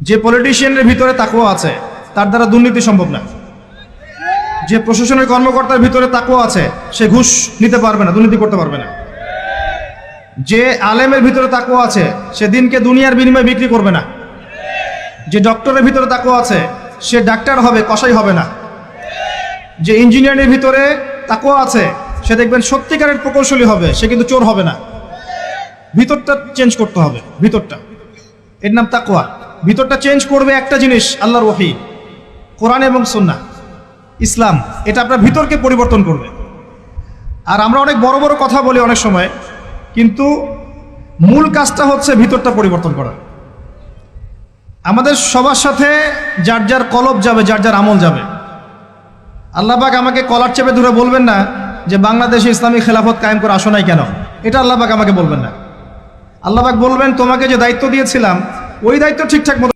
যে পলিটিশিয়ানের ভিতরে তাকওয়া আছে তার দ্বারা দুর্নীতি সম্ভব না। যে প্রশাসনের কর্মকর্তার ভিতরে তাকওয়া আছে সে ঘুষ নিতে পারবে না, দুর্নীতি করতে পারবে না। যে আলেমের ভিতরে তাকওয়া আছে সে দিনকে দুনিয়ার বিনিময়ে বিক্রি করবে না। যে ডক্টরের ভিতরে তাকওয়া আছে সে ডাক্তার হবে, কসাই হবে না। যে ইঞ্জিনিয়ারের ভিতরে তাকওয়া আছে সে দেখবেন সত্যিকারের প্রকৌশলী হবে, সে কিন্তু চোর হবে না। ভিতরটা চেঞ্জ করতে হবে, ভিতরটা, এর নাম তাকওয়া। ভিতরটা চেঞ্জ করবে একটা জিনিস, আল্লাহর ওহী, কোরআন এবং সুন্নাহ, ইসলাম। এটা আপনার ভিতরকে পরিবর্তন করবে। আর আমরা অনেক বড় বড় কথা বলি অনেক সময়, কিন্তু মূল কাজটা হচ্ছে ভিতরটা পরিবর্তন করা। আমাদের সবার সাথে যার যার কলব যাবে, যার যার আমল যাবে। আল্লাহ পাক আমাকে কলার চেপে ধরে বলবেন না যে বাংলাদেশে ইসলামী খেলাফত কায়েম করে আসো নাই কেন, এটা আল্লাহ পাক আমাকে বলবেন না। আল্লাহ পাক বলবেন তোমাকে যে দায়িত্ব দিয়েছিলাম ওই দায়িত্ব ঠিকঠাক মতো